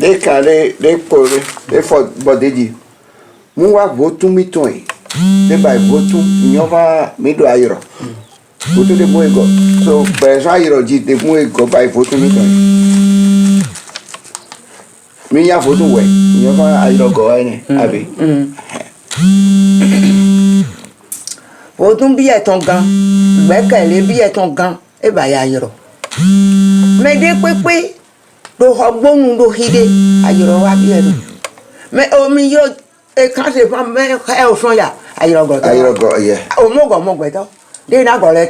de kale de pole de fo bodeji mu wa votu miton de ba votu nyova mi do ayro votu de mo ego so be so ayro ji de mo ego ba votu miton mi ya votu we nyova ayro go ene abi votu bi eton gan gbẹ́kẹ̀lé bi eton gan e ba ya ayro me de pepe do hogbonu do hide ayro wa bi eton me omi yo e kan se fa me e o son ya ayro go yeah o mo go to de na go le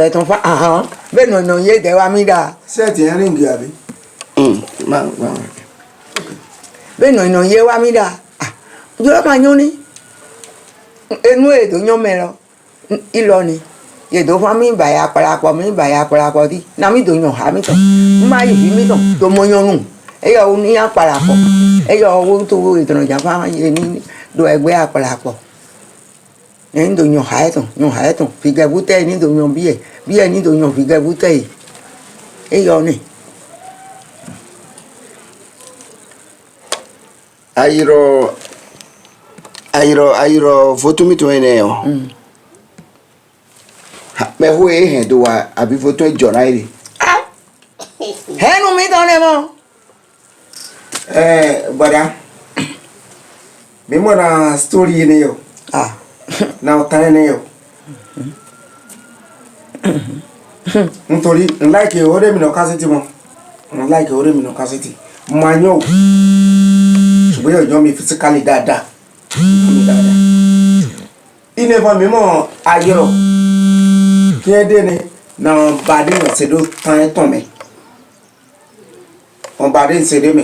ton fa be no ye de wa mi da set yẹn ring abi ma be no ye wa mi da yo ma yun ni enu e do yan me lo ilo ni ye do fa mi ba ya parapọ̀ di na mi do yan ha mi ton ma yi mi ton to mo yan nu e yo ni ya parapọ̀ e yo wo to ìtàn ja fa ye ni do ẹgbẹ́ àparapọ̀ ni do yan ha eton fi ge bute ni do yan bi e ni do yan fi ge bute e yo ni ayro votu miton ene yo me ho he do wa abi votu ejo na ire henu mi ton le mo gbada mi mo na story ni yo na ọ̀tá ni yo nítorí like ore mi no cassette mo like ore mi no cassette ma yan o ṣùgbọ́n yo yan mi physically dáadáa mi dáadáa ine fa mi mo ayro kí ẹ dé ni na bàdé yàn ṣe ló tán ẹ tàn mí wọn bàdé ń ṣe dé mi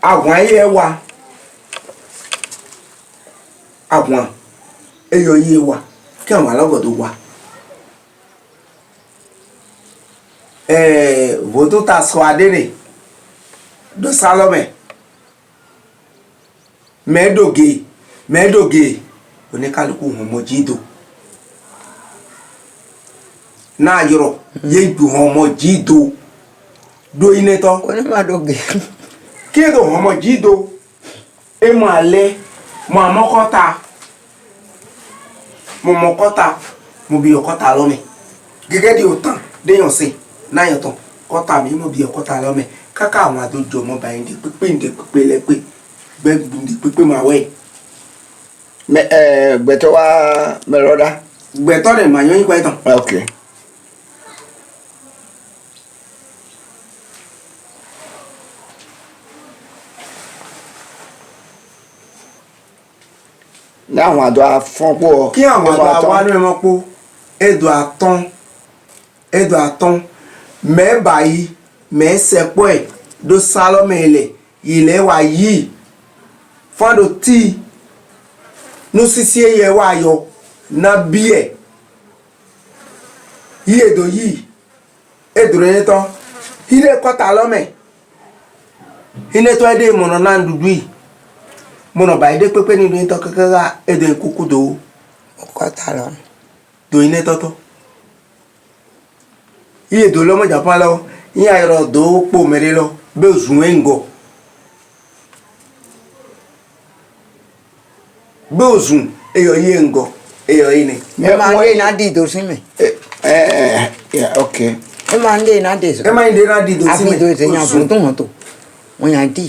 àwọn ayé ẹ wà àwọn ẹyọ yé wà kí àwọn alágọ̀dọ̀ wà voto ta sọ adé do Salome mẹ́ẹ̀dọ̀gẹ̀ oníkálukú hàn mọ́ jídò náà yọrọ yé ìgbò hàn mọ́ jídò do iné tọ́ onímọ̀dọ̀gẹ̀ kí èdò hàn mọ́ jídò ẹ mọ̀ alẹ́ mọ̀ àmọ́kọ́ta mo mọ̀kọ́ta mo bí ọkọ́ta lọ́mẹ gẹ́gẹ́ di òtàn déyàn sí náà yàn tán kọ́ta mi mo bí ọkọ́ta lọ́mẹ káká àwọn àdójọ ọmọ báyìí ndé pípé lẹ́pẹ́ gbẹ́gbù ndé pípé máa wẹ̀. gbẹ̀tọ̀ wa mẹ́rọ̀dá. gbẹ̀tọ̀ rẹ̀ màá yan yín pa ìtàn. ok. ní àwọn àdó afọ́npọ̀. kí àwọn àdó awánú ẹ̀ mọ́ pọ̀ ẹ̀dọ̀ àtọ́n mẹ́ẹ̀bà yìí mẹ́ẹ̀sẹ̀pọ̀ ẹ̀ do Salome ilẹ̀ wa yìí fọ́dọ̀ tí nu sisi ẹ̀yẹ wa yọ na bí ẹ̀ yìí èdò yìí èdò rẹ̀ tán ilé kọ́ta lọ́mẹ̀ ilé tó ẹ̀ dé ìmọ̀nà náà dúdú yìí mọ̀nà báyìí dé pépé nínú ìtọ́ kékeré èdè ìkúkú do kọ́ta lọ do iné tọ́tọ́ iye do lọ́mọ Japan lọ iye ayọ̀rọ̀ do pò mẹ́rẹ́ lọ bẹ́ẹ̀ zùn ẹ̀ ń gọ̀ bẹ́ẹ̀ zùn ẹ̀yọ̀ yìí ń gọ̀ ẹ̀yọ̀ yìí ni. ẹ máa ń dé iná dìdò sí mi. ok. ẹ máa ń dé iná dìdò. ẹ máa ń dé iná dìdò sí mi. àfihàn ìṣẹ̀yìn àfihàn mọ́tò wọ́n yàn dì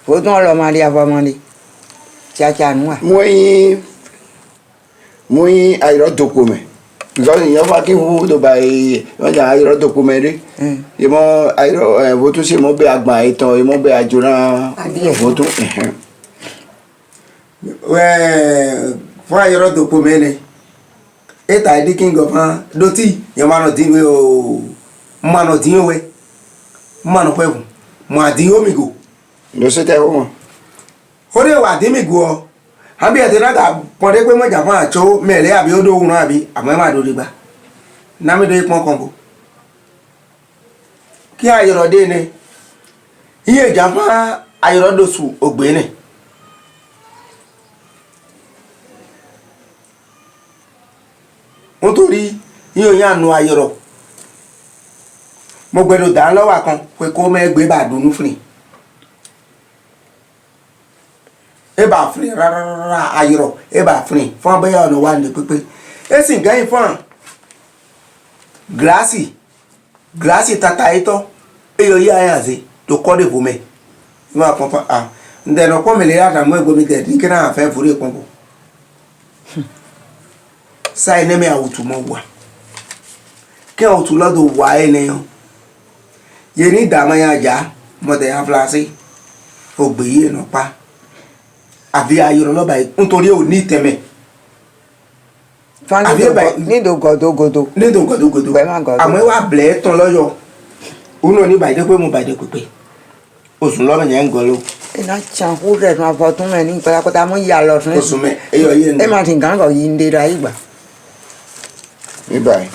fótó ọlọ́mọdé afọmọdé tíátíá nù wà. mo yin ayọ̀rọ̀ dòkò mẹ́ because ìyẹn fà kí n tó bá yọjà ayọ̀rọ̀ dòkò mẹ́ rí ìmọ̀ ayọ̀rọ̀ votu sí ìmọ̀ bẹ́ẹ̀ àgbà ìtàn ìmọ̀ bẹ́ẹ̀ àjòrà votu. fún ayọ̀rọ̀ dòkò mẹ́ ni ètò àìdí kí n gọ̀ fún dọ́tí yẹn máa nọ dín wé o máa nọ dín wé máa nọ pẹ́ẹ́kù máa dín omi gò. ló ṣe tẹ́ wọ́n. ó dé wà dín mi gò ọ́ àbí ẹ̀ tí náà kà pọ́ndé pé mọ́jà fún àjọ mẹ́rẹ́ àbí ó dóhùn náà àbí àmọ́ ẹ̀ máa dòde gbà námídé pọ́n kan bò kí ayọ̀rọ̀ dé ni iye ìjà fún ayọ̀rọ̀ dòṣù ògbé ni nítorí yíyan yàn nu ayọ̀rọ̀ mo gbẹdọ̀ dá lọ́wọ́ kan pé kó mẹ́ gbé bá dùnú fún ni e bá fún ni rárá ayọ̀rọ̀ e bá fún ni fún abẹ́yẹ ọ̀nà wa ní pípé e sì gẹ́yìn fún gíláàsì tata yìí tọ́ e yọ yí ayé àti tó kọ́ dé fún mi ní wàá pọ́npọ́n ǹdẹ̀nà pọ́n mi lè yàtọ̀ mọ́ ẹgbẹ́ mi tẹ̀ ní kí náà fẹ́ fúri pọ́npọ́n sáyé ní mi àwùtù mọ́ wà kí àwùtù lọ́dọ̀ wà ẹ̀ nìyẹn yé ní ìdààmú yẹn àjà mọ̀tẹ̀ yẹn fúlàsì ògbè yìí nà pa àbí ayọ̀rọ̀ lọ́ba yìí nítorí ò ní ìtẹ̀mẹ̀. nídò gòdògòdò. àmọ́ ẹ wà bẹ̀rẹ̀ tán lọ́yọ̀ òun náà ní bàjẹ́ pé mo bàjẹ́ pípé oṣù lọ́rọ̀ yẹn ń gan ló. iná can kú rẹ̀ máa fọ tún mẹ́ ní pátákótá mú ìyá lọ tún. oṣù mẹ́ ẹ yọ yé ni. ẹ máa ti gán kọ̀ yí ń dé ra ìgbà. ní báyìí